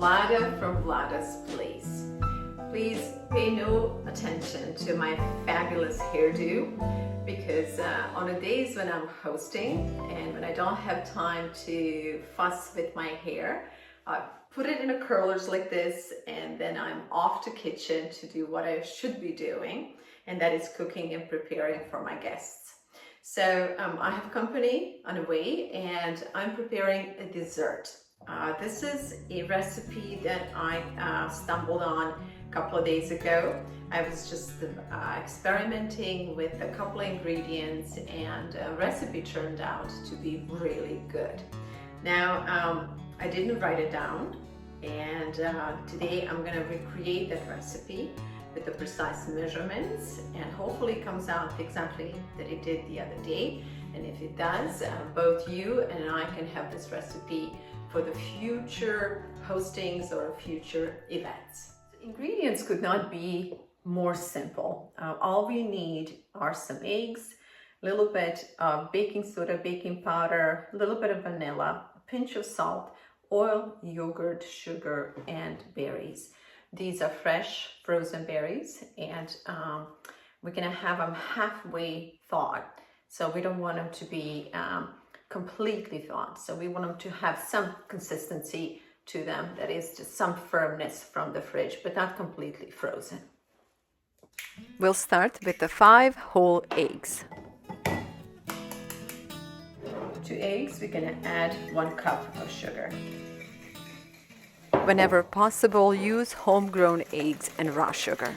Vlada from VLADA'S place. Please pay no attention to my fabulous hairdo because on the days when I'm hosting and when I don't have time to fuss with my hair, I put it in a curlers like this and then I'm off to kitchen to do what I should be doing, and that is cooking and preparing for my guests. So I have company on the way and I'm preparing a dessert. This is a recipe that I stumbled on a couple of days ago. I was just experimenting with a couple of ingredients and the recipe turned out to be really good. Now, I didn't write it down, and today I'm going to recreate that recipe with the precise measurements, and hopefully it comes out exactly that it did the other day. And if it does, both you and I can have this recipe for the future hostings or future events. Ingredients could not be more simple. All we need are some eggs, a little bit of baking soda, baking powder, a little bit of vanilla, a pinch of salt, oil, yogurt, sugar, and berries. These are fresh frozen berries, and we're gonna have them halfway thawed. So we don't want them to be completely thawed. So we want them to have some consistency to them, that is just some firmness from the fridge, but not completely frozen. We'll start with the 5 whole eggs. 2 eggs, we're gonna add 1 cup of sugar. Whenever possible, use homegrown eggs and raw sugar.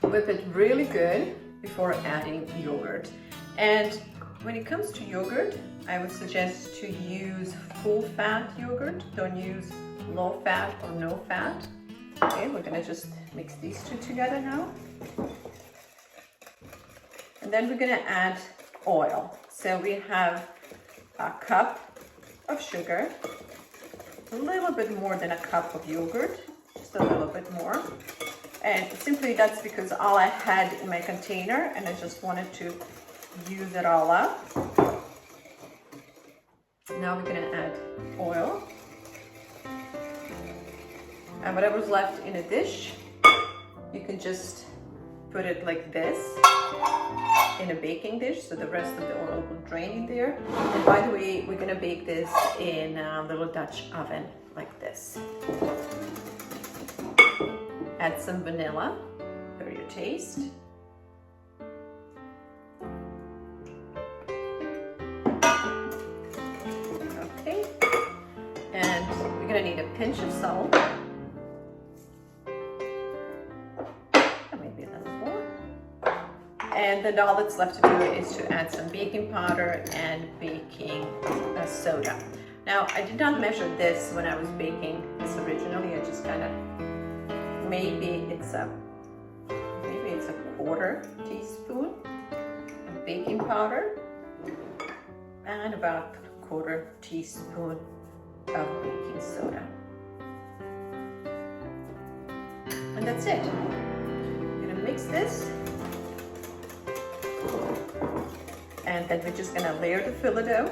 Whip it really good before adding yogurt. And when it comes to yogurt, I would suggest to use full fat yogurt. Don't use low fat or no fat. Okay, we're gonna just mix these two together now. And then we're gonna add oil. So we have a cup of sugar, a little bit more than a cup of yogurt, just a little bit more. And simply that's because all I had in my container and I just wanted to use it all up. Now we're gonna add oil. And whatever's left in a dish, you can just put it like this in a baking dish, so the rest of the oil will drain in there. And by the way, we're gonna bake this in a little Dutch oven like this. Add some vanilla for your taste. Okay, and we're gonna need a pinch of salt. And then all that's left to do is to add some baking powder and baking soda. Now, I did not measure this when I was baking this originally. I just kind of, maybe it's a quarter teaspoon of baking powder and about a quarter teaspoon of baking soda. And that's it. I'm gonna mix this. And then we're just gonna layer the phyllo dough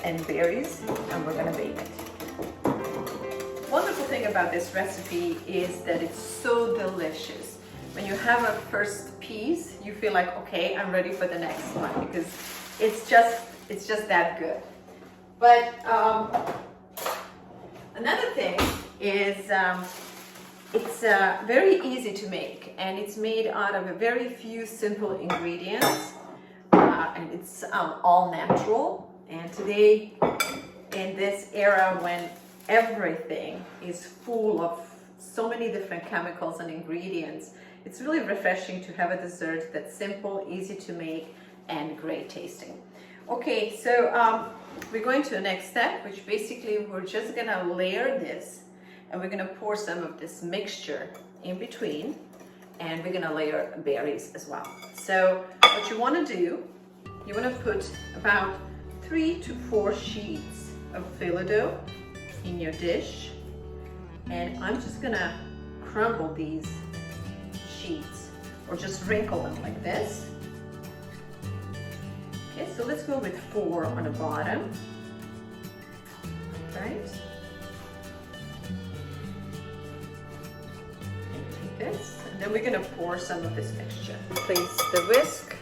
and berries, and we're gonna bake it. Wonderful thing about this recipe is that it's so delicious. When you have a first piece, you feel like, okay, I'm ready for the next one, because it's just that good. But another thing is it's very easy to make, and it's made out of a very few simple ingredients, and it's all natural. And today, in this era when everything is full of so many different chemicals and ingredients, it's really refreshing to have a dessert that's simple, easy to make, and great tasting. Okay, so we're going to the next step, which basically we're just gonna layer this. And we're gonna pour some of this mixture in between, and we're gonna layer berries as well. So what you wanna do, you wanna put about 3 to 4 sheets of phyllo dough in your dish. And I'm just gonna crumble these sheets, or just wrinkle them like this. Okay, so let's go with 4 on the bottom. Right? then we're gonna pour some of this mixture. Place the whisk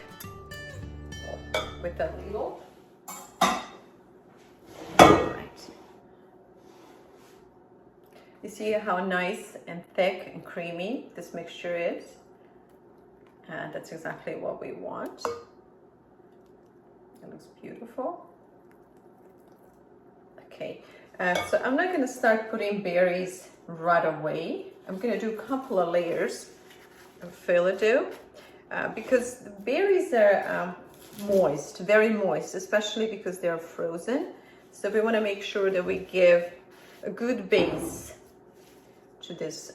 with a ladle. Right. You see how nice and thick and creamy this mixture is? And that's exactly what we want. It looks beautiful. Okay, so I'm not going to start putting berries right away. I'm going to do a couple of layers of phyllo because the berries are moist, very moist, especially because they're frozen. So we want to make sure that we give a good base to this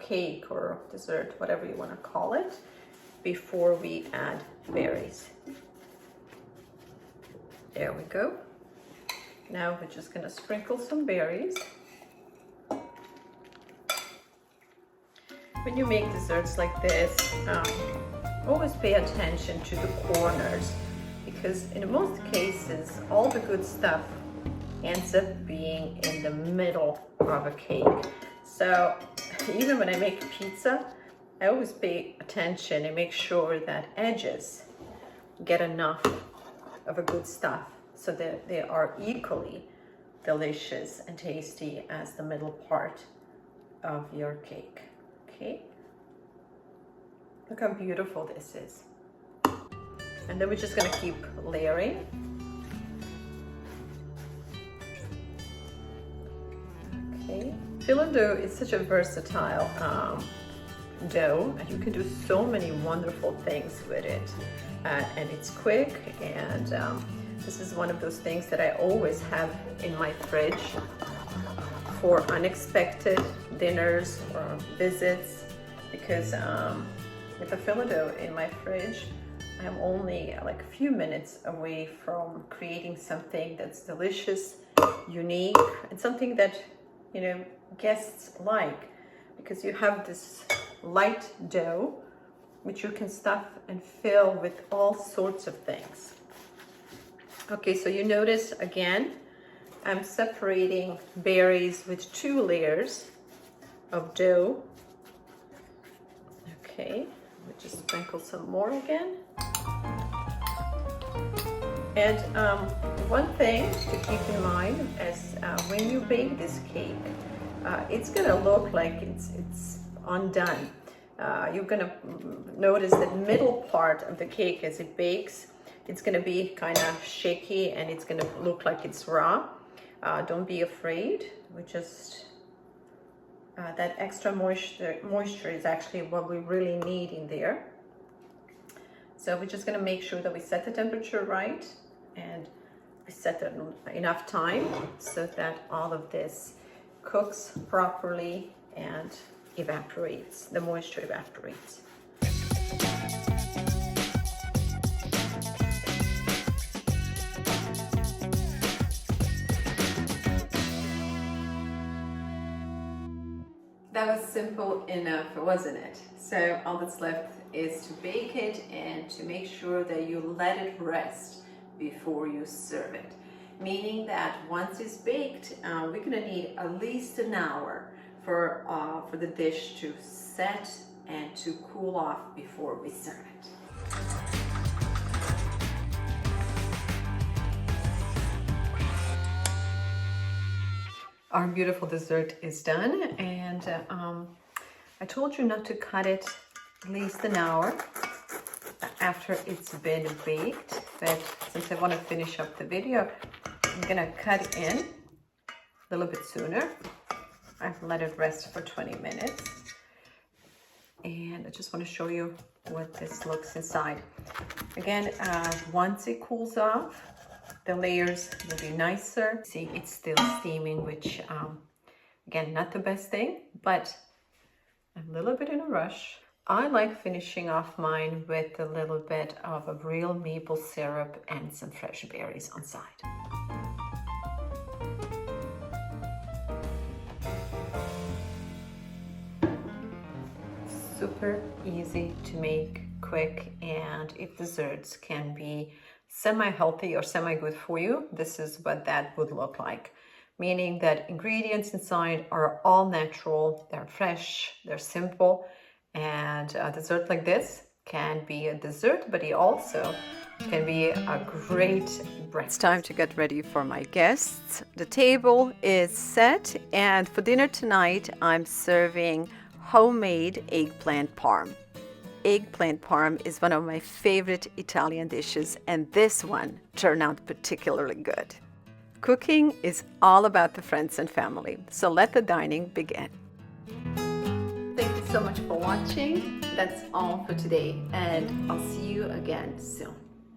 cake or dessert, whatever you want to call it, before we add berries. There we go. Now we're just going to sprinkle some berries. When you make desserts like this, always pay attention to the corners, because in most cases, all the good stuff ends up being in the middle of a cake. So even when I make pizza, I always pay attention and make sure that edges get enough of a good stuff so that they are equally delicious and tasty as the middle part of your cake. Okay, look how beautiful this is. And then we're just going to keep layering. Okay, phyllo dough is such a versatile dough, and you can do so many wonderful things with it, and it's quick, and this is one of those things that I always have in my fridge for unexpected dinners or visits, because with the phyllo dough in my fridge, I'm only like a few minutes away from creating something that's delicious, unique, and something that, you know, guests like, because you have this light dough which you can stuff and fill with all sorts of things. Okay, so you notice again, I'm separating berries with 2 layers of dough. Okay, we just sprinkle some more again. And one thing to keep in mind is when you bake this cake, it's gonna look like it's undone. You're gonna notice that middle part of the cake as it bakes, it's gonna be kind of shaky and it's gonna look like it's raw. Don't be afraid. We just that extra moisture is actually what we really need in there. So we're just gonna make sure that we set the temperature right and we set it enough time so that all of this cooks properly and evaporates, the moisture evaporates. That was simple enough, wasn't it? So all that's left is to bake it and to make sure that you let it rest before you serve it. Meaning that once it's baked, we're gonna need at least an hour for the dish to set and to cool off before we serve it. Our beautiful dessert is done, and I told you not to cut it at least an hour after it's been baked, but since I want to finish up the video, I'm gonna cut in a little bit sooner. I've let it rest for 20 minutes, and I just want to show you what this looks inside. Again, once it cools off, the layers will be nicer. See, it's still steaming, which again, not the best thing, but I'm a little bit in a rush. I like finishing off mine with a little bit of a real maple syrup and some fresh berries on side. Super easy to make, quick, and if desserts can be semi-healthy or semi-good for you, this is what that would look like. Meaning that ingredients inside are all natural, they're fresh, they're simple, And a dessert like this can be a dessert, but it also can be a great breakfast. It's time to get ready for my guests. The table is set, and for dinner tonight, I'm serving homemade eggplant parm. Eggplant parm is one of my favorite Italian dishes, and this one turned out particularly good. Cooking is all about the friends and family, so let the dining begin. Thank you so much for watching. That's all for today, and I'll see you again soon.